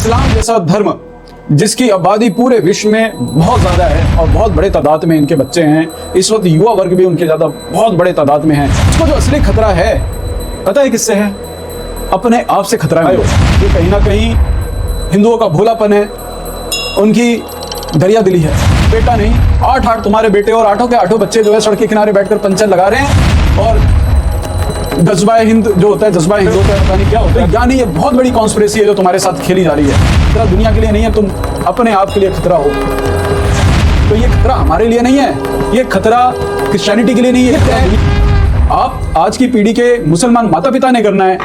इस्लाम जैसा धर्म जिसकी आबादी पूरे विश्व में बहुत ज़्यादा है और बहुत बड़े तादाद में इनके बच्चे हैं, इस वक्त युवा वर्ग भी उनके ज़्यादा बहुत बड़े तादाद में है। इसको जो असली खतरा है पता है किससे है? अपने आप से खतरा है। ये कहीं ना कहीं हिंदुओं का भोलापन है, उनकी दरिया दिली है। बेटा नहीं, आठ तुम्हारे बेटे और आठों के आठों बच्चे जो है सड़क के किनारे बैठकर पंचर लगा रहे हैं और जज्बाए हिंद जो होता है, जज्बाए हिंद होता है, पता नहीं क्या होता है। यानी ये बहुत बड़ी कॉन्स्पिरेसी है जो तुम्हारे साथ खेली जा रही है। खतरा दुनिया के लिए नहीं है, तुम अपने आप के लिए खतरा हो। तो ये खतरा हमारे लिए नहीं है, ये खतरा क्रिश्चियनिटी के लिए नहीं है। आप आज की पीढ़ी के मुसलमान माता पिता ने करना है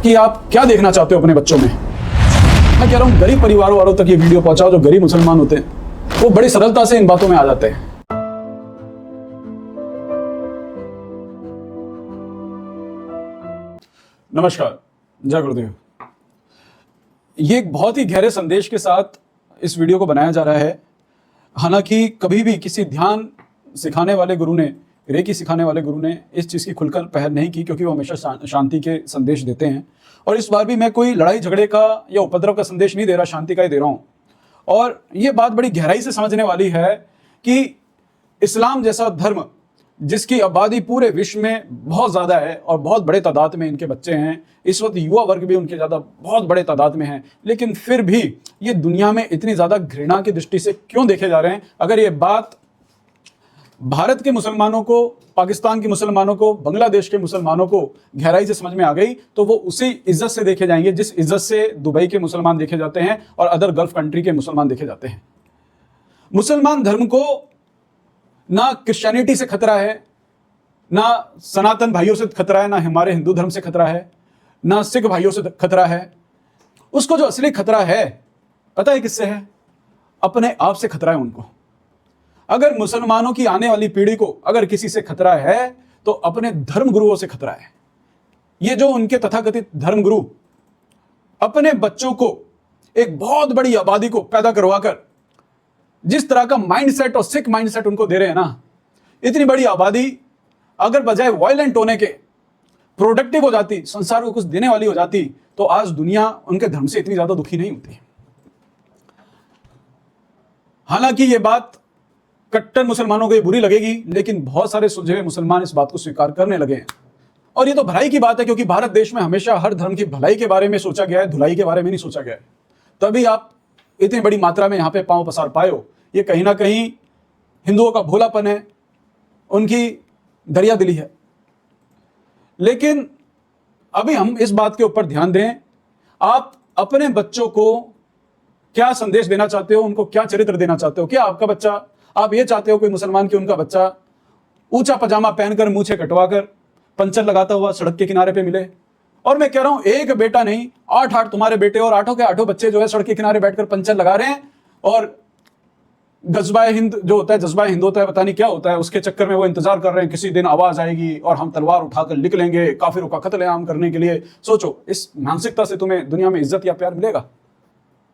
कि आप क्या देखना चाहते हो अपने बच्चों में। मैं कह रहा हूँ गरीब परिवारों वालों तक ये वीडियो पहुंचाओ। जो गरीब मुसलमान होते हैं वो बड़ी सरलता से इन बातों में आ जाते हैं। नमस्कार, जय गुरुदेव। ये एक बहुत ही गहरे संदेश के साथ इस वीडियो को बनाया जा रहा है। हालांकि कभी भी किसी ध्यान सिखाने वाले गुरु ने, रेकी सिखाने वाले गुरु ने इस चीज़ की खुलकर पहल नहीं की, क्योंकि वो हमेशा शांति के संदेश देते हैं। और इस बार भी मैं कोई लड़ाई झगड़े का या उपद्रव का संदेश नहीं दे रहा, शांति का ही दे रहा हूँ। और ये बात बड़ी गहराई से समझने वाली है कि इस्लाम जैसा धर्म जिसकी आबादी पूरे विश्व में बहुत ज़्यादा है और बहुत बड़े तादाद में इनके बच्चे हैं, इस वक्त युवा वर्ग भी उनके ज़्यादा बहुत बड़े तादाद में है, लेकिन फिर भी ये दुनिया में इतनी ज़्यादा घृणा की दृष्टि से क्यों देखे जा रहे हैं? अगर ये बात भारत के मुसलमानों को, पाकिस्तान के मुसलमानों को, बांग्लादेश के मुसलमानों को गहराई से समझ में आ गई तो वो उसी इज्जत से देखे जाएंगे जिस इज्जत से दुबई के मुसलमान देखे जाते हैं और अदर गल्फ कंट्री के मुसलमान देखे जाते हैं। मुसलमान धर्म को ना क्रिश्चियनिटी से खतरा है, ना सनातन भाइयों से खतरा है, ना हमारे हिंदू धर्म से खतरा है, ना सिख भाइयों से खतरा है। उसको जो असली खतरा है पता है किससे है? अपने आप से खतरा है उनको। अगर मुसलमानों की आने वाली पीढ़ी को अगर किसी से खतरा है तो अपने धर्म गुरुओं से खतरा है। ये जो उनके तथाकथित धर्म गुरु अपने बच्चों को एक बहुत बड़ी आबादी को पैदा करवाकर जिस तरह का माइंडसेट और सिख माइंडसेट उनको दे रहे हैं ना, इतनी बड़ी आबादी अगर बजाय वायलेंट होने के प्रोडक्टिव हो जाती, संसार को कुछ देने वाली हो जाती, तो आज दुनिया उनके धर्म से इतनी ज्यादा दुखी नहीं होती। हालांकि ये बात कट्टर मुसलमानों को ये बुरी लगेगी, लेकिन बहुत सारे सुलझे हुए मुसलमान इस बात को स्वीकार करने लगे हैं। और ये तो भलाई की बात है, क्योंकि भारत देश में हमेशा हर धर्म की भलाई के बारे में सोचा गया है, धुलाई के बारे में नहीं सोचा गया है। तभी आप इतनी बड़ी मात्रा में यहां पे पांव पसार पाए हो। ये कहीं ना कहीं हिंदुओं का भोलापन है, उनकी दरिया दिली है। लेकिन अभी हम इस बात के ऊपर ध्यान दें, आप अपने बच्चों को क्या संदेश देना चाहते हो, उनको क्या चरित्र देना चाहते हो? क्या आपका बच्चा, आप ये चाहते हो कोई मुसलमान की उनका बच्चा ऊंचा पजामा पहनकर, मूछें कटवाकर, पंचर लगाता हुआ सड़क के किनारे पे मिले? और मैं कह रहा हूं एक बेटा नहीं, आठ तुम्हारे बेटे और आठों के आठों बच्चे जो है सड़क के किनारे बैठकर पंचर लगा रहे हैं और जज्बाए हिंद जो होता है, जज्बाए हिंद होता है, पता नहीं क्या होता है, उसके चक्कर में वो इंतजार कर रहे हैं किसी दिन आवाज आएगी और हम तलवार उठाकर निकलेंगे काफिरों का कत्लेआम करने के लिए। सोचो, इस मानसिकता से तुम्हें दुनिया में इज्जत या प्यार मिलेगा?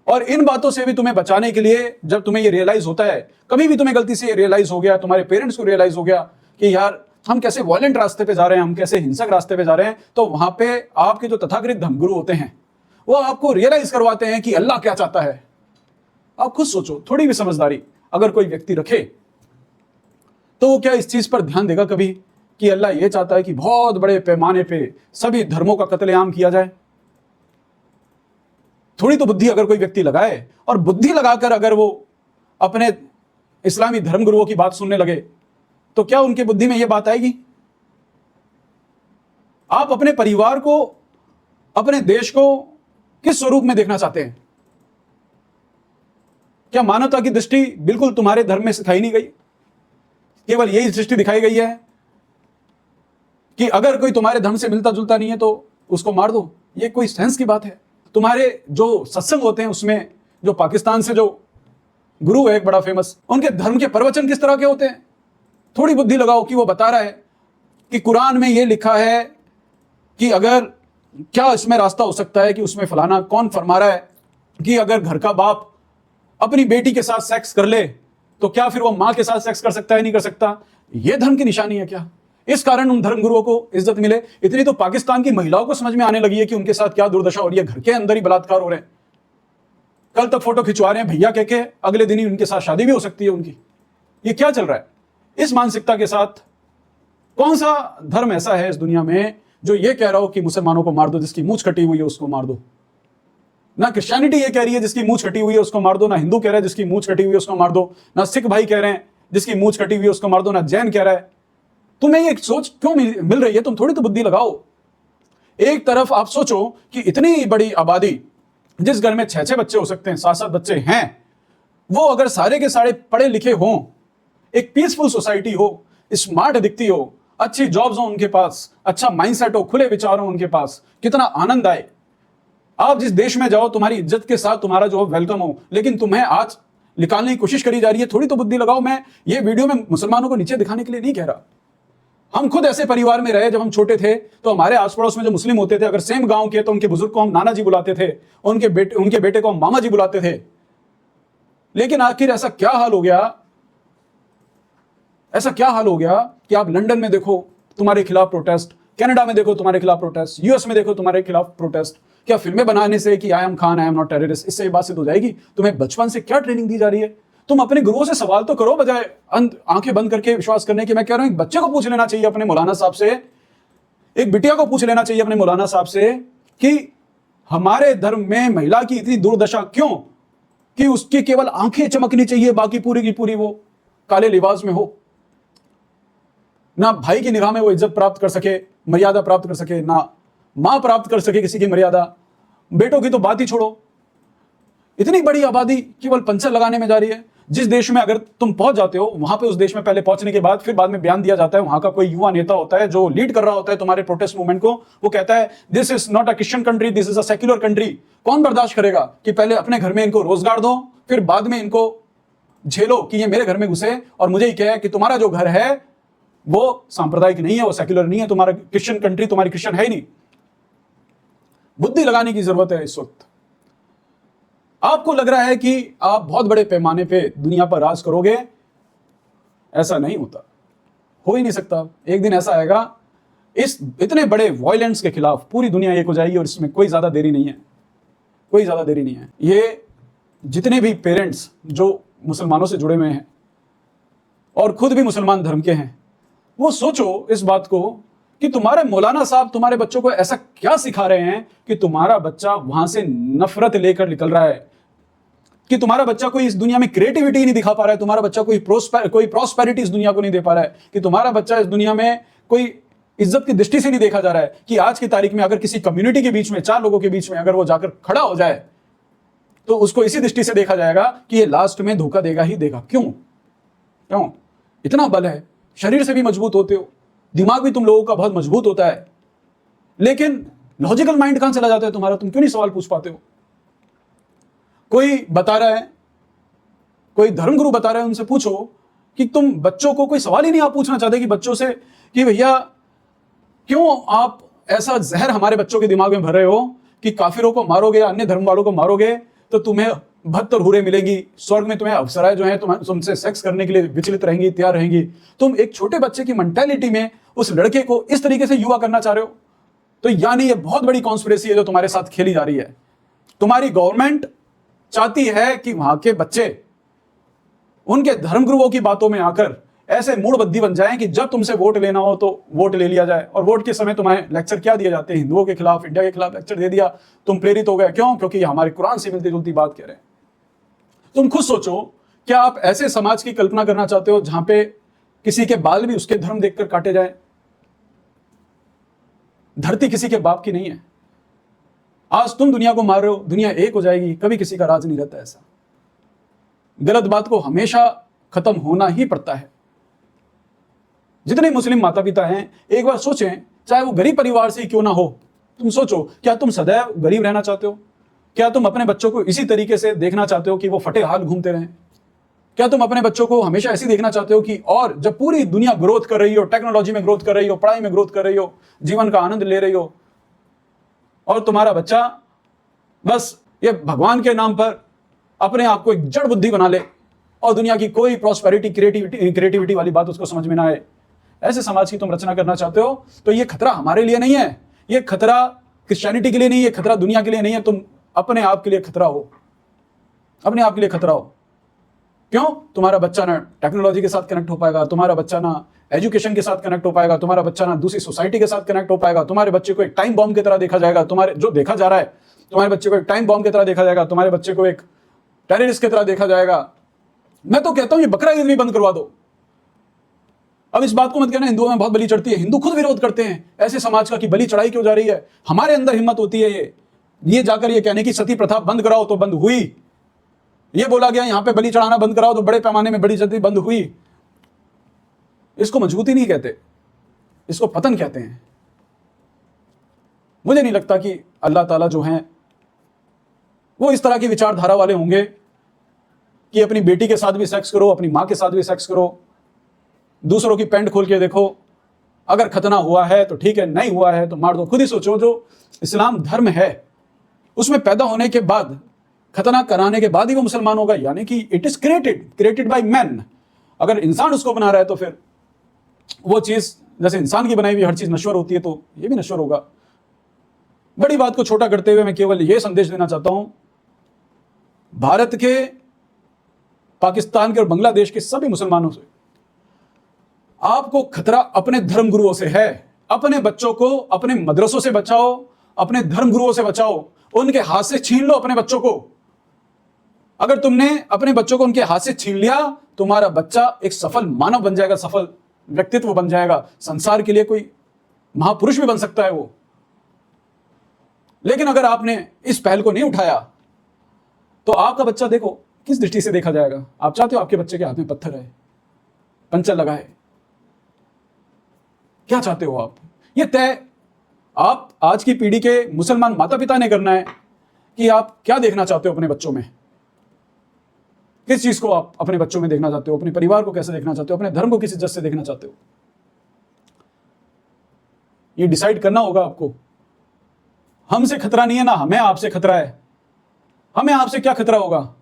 और इन बातों से भी तुम्हें बचाने के लिए जब तुम्हें ये रियलाइज होता है, कभी भी तुम्हें गलती से ये रियलाइज हो गया, तुम्हारे पेरेंट्स को रियलाइज हो गया कि यार हम कैसे वायलेंट रास्ते पे जा रहे हैं, हम कैसे हिंसक रास्ते पे जा रहे हैं, तो वहां पे आपके जो तथाकथित धर्मगुरु होते हैं वो आपको रियलाइज करवाते हैं कि अल्लाह क्या चाहता है। आप खुद सोचो, थोड़ी भी समझदारी अगर कोई व्यक्ति रखे तो वो क्या इस चीज पर ध्यान देगा कभी कि अल्लाह ये चाहता है कि बहुत बड़े पैमाने पे सभी धर्मों का कत्लेआम किया जाए? थोड़ी तो बुद्धि अगर कोई व्यक्ति लगाए, और बुद्धि लगाकर अगर वो अपने इस्लामी धर्मगुरुओं की बात सुनने लगे, तो क्या उनकी बुद्धि में यह बात आएगी? आप अपने परिवार को, अपने देश को किस स्वरूप में देखना चाहते हैं? क्या मानवता की दृष्टि बिल्कुल तुम्हारे धर्म में सिखाई नहीं गई? केवल यही दृष्टि दिखाई गई है कि अगर कोई तुम्हारे धर्म से मिलता जुलता नहीं है तो उसको मार दो? ये कोई सेंस की बात है? तुम्हारे जो सत्संग होते हैं उसमें जो पाकिस्तान से जो गुरु है एक बड़ा फेमस, उनके धर्म के प्रवचन किस तरह के होते हैं? थोड़ी बुद्धि लगाओ कि वो बता रहा है कि कुरान में ये लिखा है कि अगर क्या इसमें रास्ता हो सकता है कि उसमें फलाना, कौन फरमा रहा है कि अगर घर का बाप अपनी बेटी के साथ सेक्स कर ले तो क्या फिर वो मां के साथ सेक्स कर सकता है? नहीं कर सकता। ये धर्म की निशानी है क्या? इस कारण उन धर्मगुरुओं को इज्जत मिले। इतनी तो पाकिस्तान की महिलाओं को समझ में आने लगी है कि उनके साथ क्या दुर्दशा हो रही है, घर के अंदर ही बलात्कार हो रहे हैं। कल तक फोटो खिंचवा रहे हैं भैया कह के, अगले दिन ही उनके साथ शादी भी हो सकती है उनकी। ये क्या चल रहा है? इस मानसिकता के साथ कौन सा धर्म ऐसा है इस दुनिया में जो ये कह रहा हो कि मुसलमानों को मार दो, जिसकी मूंछ कटी हुई है उसको मार दो? ना क्रिश्चियनिटी ये कह रही है जिसकी मूंछ कटी हुई है उसको मार दो, ना हिंदू कह रहा है जिसकी मूंछ कटी हुई है उसको मार दो, ना सिख भाई कह रहे हैं जिसकी मूंछ कटी हुई है उसको मार दो, ना जैन कह रहा है। तुम्हें ये सोच क्यों मिल रही है? तुम थोड़ी तो बुद्धि लगाओ। एक तरफ आप सोचो कि इतनी बड़ी आबादी, जिस घर में 6-6 बच्चे हो सकते हैं, 7-7 बच्चे हैं, वो अगर सारे के सारे पढ़े लिखे हों, एक पीसफुल सोसाइटी हो, स्मार्ट दिखती हो, अच्छी जॉब्स हो उनके पास, अच्छा माइंडसेट हो, खुले विचार हो उनके पास, कितना आनंद आए। आप जिस देश में जाओ तुम्हारी इज्जत के साथ तुम्हारा जो वेलकम हो, लेकिन तुम्हें आज निकालने की कोशिश करी जा रही है। थोड़ी तो बुद्धि लगाओ। मैं ये वीडियो में मुसलमानों को नीचे दिखाने के लिए नहीं कह रहा। हम खुद ऐसे परिवार में रहे, जब हम छोटे थे तो हमारे आस पड़ोस में जो मुस्लिम होते थे, अगर सेम गांव के, तो उनके बुजुर्ग को हम नाना जी बुलाते थे, उनके बेटे को हम मामा जी बुलाते थे। लेकिन आखिर ऐसा क्या हाल हो गया, ऐसा क्या हाल हो गया कि आप लंदन में देखो तुम्हारे खिलाफ प्रोटेस्ट, कनाडा में देखो तुम्हारे खिलाफ प्रोटेस्ट, यूएस में देखो तुम्हारे खिलाफ प्रोटेस्ट। क्या फिल्में बनाने से कि I am Khan, I am not terrorist, इससे ये बात सिद्ध हो जाएगी? तुम्हें बचपन से क्या ट्रेनिंग दी जा रही है? तुम अपने गुरुओं से सवाल तो करो, बजाय आंखें बंद करके विश्वास करने की। मैं कह रहा हूं एक बच्चे को पूछ लेना चाहिए अपने मौलाना साहब से, एक बिटिया को पूछ लेना चाहिए अपने मौलाना साहब से कि हमारे धर्म में महिला की इतनी दुर्दशा क्यों कि उसकी केवल आंखें चमकनी चाहिए, बाकी पूरी की पूरी वो काले लिबास में हो। ना भाई की निगाह में वो इज्जत प्राप्त कर सके, मर्यादा प्राप्त कर सके, ना मां प्राप्त कर सके किसी की मर्यादा। बेटों की तो बात ही छोड़ो। इतनी बड़ी आबादी केवल पंचर लगाने में जा रही है। जिस देश में अगर तुम पहुंच जाते हो, वहां पे उस देश में पहले पहुंचने के बाद फिर बाद में बयान दिया जाता है, वहां का कोई युवा नेता होता है जो लीड कर रहा होता है तुम्हारे प्रोटेस्ट मूवमेंट को, वो कहता है this is not a Christian country, this is a secular country. कौन बर्दाश्त करेगा कि पहले अपने घर में इनको रोजगार दो, फिर बाद में इनको झेलो कि ये मेरे घर में घुसे और मुझे ही कहे कि तुम्हारा जो घर है वो सांप्रदायिक नहीं है, वो सेक्युलर नहीं है, तुम्हारा क्रिश्चियन कंट्री, तुम्हारी क्रिश्चियन है ही नहीं। बुद्धि लगाने की जरूरत है इस वक्त। आपको लग रहा है कि आप बहुत बड़े पैमाने पे दुनिया पर राज करोगे, ऐसा नहीं होता, हो ही नहीं सकता। एक दिन ऐसा आएगा, इस इतने बड़े वायलेंस के खिलाफ पूरी दुनिया एक हो जाएगी और इसमें कोई ज्यादा देरी नहीं है, कोई ज्यादा देरी नहीं है। ये जितने भी पेरेंट्स जो मुसलमानों से जुड़े हुए हैं और खुद भी मुसलमान धर्म के हैं, वो सोचो इस बात को कि तुम्हारे मौलाना साहब तुम्हारे बच्चों को ऐसा क्या सिखा रहे हैं कि तुम्हारा बच्चा वहां से नफरत लेकर निकल रहा है, कि तुम्हारा बच्चा कोई इस दुनिया में क्रिएटिविटी नहीं दिखा पा रहा है, तुम्हारा बच्चा कोई प्रॉस्पेरिटी इस दुनिया को नहीं दे पा रहा है, कि तुम्हारा बच्चा इस दुनिया में कोई इज्जत की दृष्टि से नहीं देखा जा रहा है, कि आज की तारीख में अगर किसी कम्युनिटी के बीच में, 4 लोगों के बीच में अगर वो जाकर खड़ा हो जाए तो उसको इसी दृष्टि से देखा जाएगा कि ये लास्ट में धोखा देगा ही देगा। क्यों? इतना बल है, शरीर से भी मजबूत होते हो, दिमाग भी तुम लोगों का बहुत मजबूत होता है, लेकिन लॉजिकल माइंड कहां चला जाता है तुम्हारा? तुम क्यों नहीं सवाल पूछ पाते हो? कोई बता रहा है, कोई धर्मगुरु बता रहा है, उनसे पूछो कि तुम बच्चों को, कोई सवाल ही नहीं आप पूछना चाहते कि बच्चों से कि भैया क्यों आप ऐसा जहर हमारे बच्चों के दिमाग में भर रहे हो कि काफिरों को मारोगे, अन्य धर्म वालों को मारोगे तो तुम्हें 72 हूरें मिलेंगी, स्वर्ग में तुम्हें अप्सराएं जो है तुमसे सेक्स करने के लिए विचलित रहेंगी, तैयार रहेंगी। तुम एक छोटे बच्चे की मेंटालिटी में उस लड़के को इस तरीके से युवा करना चाह रहे हो, तो यानी ये बहुत बड़ी कॉन्स्पिरेसी है जो तुम्हारे साथ खेली जा रही है। तुम्हारी गवर्नमेंट चाहती है कि वहां के बच्चे उनके धर्मगुरुओं की बातों में आकर ऐसे मूढ़बुद्धि बन जाएं कि जब तुमसे वोट लेना हो तो वोट ले लिया जाए, और वोट के समय तुम्हें लेक्चर क्या दिया जाते हैं? हिंदुओं के खिलाफ, इंडिया के खिलाफ लेक्चर दे दिया, तुम प्रेरित हो गए। क्यों? क्योंकि ये हमारे कुरान से मिलती जुलती बात कह रहे हैं। तुम खुद सोचो, क्या आप ऐसे समाज की कल्पना करना चाहते हो जहां पे किसी के बाल भी उसके धर्म देखकर काटे जाए? धरती किसी के बाप की नहीं है। आज तुम दुनिया को मार रहे हो, दुनिया एक हो जाएगी, कभी किसी का राज नहीं रहता। ऐसा गलत बात को हमेशा खत्म होना ही पड़ता है। जितने मुस्लिम माता पिता हैं, एक बार सोचें, चाहे वो गरीब परिवार से ही क्यों ना हो, तुम सोचो, क्या तुम सदैव गरीब रहना चाहते हो? क्या तुम अपने बच्चों को इसी तरीके से देखना चाहते हो कि वो फटे हाल घूमते रहें? क्या तुम अपने बच्चों को हमेशा ऐसी देखना चाहते हो कि, और जब पूरी दुनिया ग्रोथ कर रही हो, टेक्नोलॉजी में ग्रोथ कर रही हो, पढ़ाई में ग्रोथ कर रही हो, जीवन का आनंद ले रही हो, और तुम्हारा बच्चा बस ये भगवान के नाम पर अपने आप को एक जड़ बुद्धि बना ले और दुनिया की कोई प्रॉस्पेरिटी, क्रिएटिविटी वाली बात उसको समझ में ना आए? ऐसे समाज की तुम रचना करना चाहते हो, तो ये खतरा हमारे लिए नहीं है, ये खतरा क्रिश्चियनिटी के लिए नहीं है, खतरा दुनिया के लिए नहीं है, तुम अपने आप के लिए खतरा हो। अपने आप के लिए खतरा हो। क्यों? तुम्हारा बच्चा ना टेक्नोलॉजी के साथ कनेक्ट हो पाएगा, तुम्हारा बच्चा ना एजुकेशन के साथ कनेक्ट हो पाएगा, तुम्हारा बच्चा ना दूसरी सोसाइटी के साथ कनेक्ट हो पाएगा, तुम्हारे बच्चे को एक टाइम बॉम्ब की तरह देखा जाएगा, तुम्हारे जो देखा जा रहा है तुम्हारे बच्चे को एक टाइम बॉम्ब की तरह देखा जाएगा, तुम्हारे बच्चे को एक टेररिस्ट की तरह देखा जाएगा। मैं तो कहता हूं ये बकरा ईद भी बंद करवा दो। अब इस बात को मत कहना हिंदुओं में बहुत बलि चढ़ती है, हिंदू खुद विरोध करते हैं ऐसे समाज का कि बलि चढ़ाई क्यों जा रही है। हमारे अंदर हिम्मत होती है ये जाकर ये कहने की सती प्रथा बंद कराओ तो बंद हुई, ये बोला गया यहां पे बलि चढ़ाना बंद कराओ तो बड़े पैमाने में बलि चढ़ाई बंद हुई। इसको मजबूती नहीं कहते, इसको पतन कहते हैं। मुझे नहीं लगता कि अल्लाह ताला जो हैं वो इस तरह की विचारधारा वाले होंगे कि अपनी बेटी के साथ भी सेक्स करो, अपनी मां के साथ भी सेक्स करो, दूसरों की पैंट खोल के देखो, अगर खतना हुआ है तो ठीक है, नहीं हुआ है तो मार दो। खुद ही सोचो, जो इस्लाम धर्म है उसमें पैदा होने के बाद खतना कराने के बाद ही वो मुसलमान होगा, यानी कि it is created by man. अगर इंसान उसको बना रहा है तो फिर वो चीज जैसे इंसान की बनाई हुई हर चीज नश्वर होती है तो ये भी नश्वर होगा। बड़ी बात को छोटा करते हुए मैं केवल यह संदेश देना चाहता हूं भारत के, पाकिस्तान के और बांग्लादेश के सभी मुसलमानों से, आपको खतरा अपने धर्म गुरुओं से है। अपने बच्चों को अपने मदरसों से बचाओ, अपने धर्म गुरुओं से बचाओ, उनके हाथ से छीन लो अपने बच्चों को। अगर तुमने अपने बच्चों को उनके हाथ से छीन लिया, तुम्हारा बच्चा एक सफल मानव बन जाएगा, सफल व्यक्तित्व बन जाएगा, संसार के लिए कोई महापुरुष भी बन सकता है वो। लेकिन अगर आपने इस पहल को नहीं उठाया तो आपका बच्चा देखो किस दृष्टि से देखा जाएगा। आप चाहते हो आपके बच्चे के हाथ में पत्थर है, पंचर लगा है, क्या चाहते हो आप? ये तय आप आज की पीढ़ी के मुसलमान माता पिता ने करना है कि आप क्या देखना चाहते हो अपने बच्चों में, किस चीज को आप अपने बच्चों में देखना चाहते हो, अपने परिवार को कैसे देखना चाहते हो, अपने धर्म को किस इज्जत से देखना चाहते हो। ये डिसाइड करना होगा आपको। हमसे खतरा नहीं है ना हमें आपसे खतरा है। हमें आपसे क्या खतरा होगा?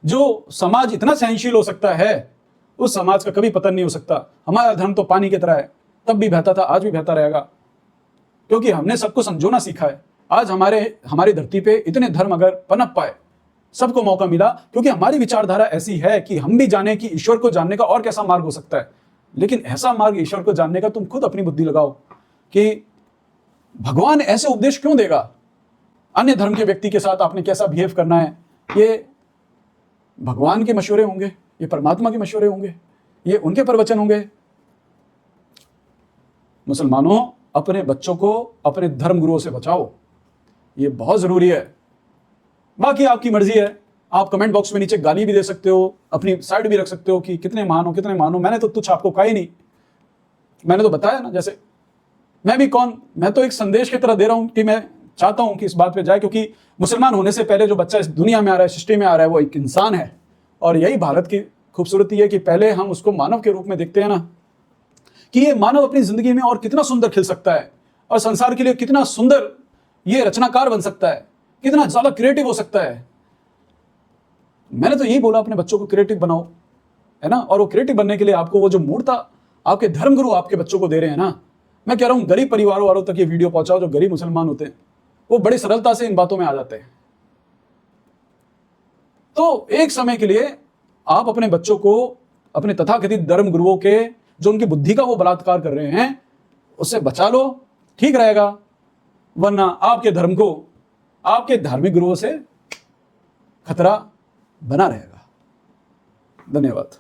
जो समाज इतना सहनशील हो सकता है उस समाज का कभी पतन नहीं हो सकता। हमारा धर्म तो पानी की तरह है, तब भी बहता था, आज भी बहता रहेगा, क्योंकि हमने सबको समझोना सीखा है। आज हमारी धरती पे इतने धर्म अगर पनप पाए, सबको मौका मिला, क्योंकि हमारी विचारधारा ऐसी है कि हम भी जाने कि ईश्वर को जानने का और कैसा मार्ग हो सकता है। लेकिन ऐसा मार्ग ईश्वर को जानने का तुम खुद अपनी बुद्धि लगाओ कि भगवान ऐसे उपदेश क्यों देगा, अन्य धर्म के व्यक्ति के साथ आपने कैसा बिहेव करना है। ये भगवान के मशवरे होंगे, ये परमात्मा के मशवरे होंगे, ये उनके प्रवचन होंगे। मुसलमानों, अपने बच्चों को अपने धर्म गुरुओं से बचाओ, ये बहुत जरूरी है। बाकी आपकी मर्जी है, आप कमेंट बॉक्स में नीचे गाली भी दे सकते हो, अपनी साइड भी रख सकते हो कि कितने मानो कितने मानो। मैंने तो तुच्छ आपको कहा ही नहीं, मैंने तो बताया ना। जैसे मैं भी कौन, मैं तो एक संदेश की तरह दे रहा हूं कि मैं चाहता हूं कि इस बात पे जाए, क्योंकि मुसलमान होने से पहले जो बच्चा इस दुनिया में आ रहा है, सृष्टि में आ रहा है, वो एक इंसान है। और यही भारत की खूबसूरती है कि पहले हम उसको मानव के रूप में देखते हैं ना, कि ये मानव अपनी जिंदगी में और कितना सुंदर खिल सकता है और संसार के लिए कितना सुंदर ये रचनाकार बन सकता है, कितना ज्यादा क्रिएटिव हो सकता है। मैंने तो यही बोला, अपने बच्चों को क्रिएटिव बनाओ, है ना। और वो क्रिएटिव बनने के लिए आपको वो जो मूर्ता आपके धर्मगुरु आपके बच्चों को दे रहे हैं ना, मैं कह रहा हूं गरीब परिवारों वालों तक ये वीडियो पहुंचाओ। जो गरीब मुसलमान होते हैं वो बड़ी सरलता से इन बातों में आ जाते हैं। तो एक समय के लिए आप अपने बच्चों को अपने तथाकथित धर्म गुरुओं के जो उनकी बुद्धि का वो बलात्कार कर रहे हैं उससे बचा लो, ठीक रहेगा। वरना आपके धर्म को आपके धार्मिक गुरुओं से खतरा बना रहेगा। धन्यवाद।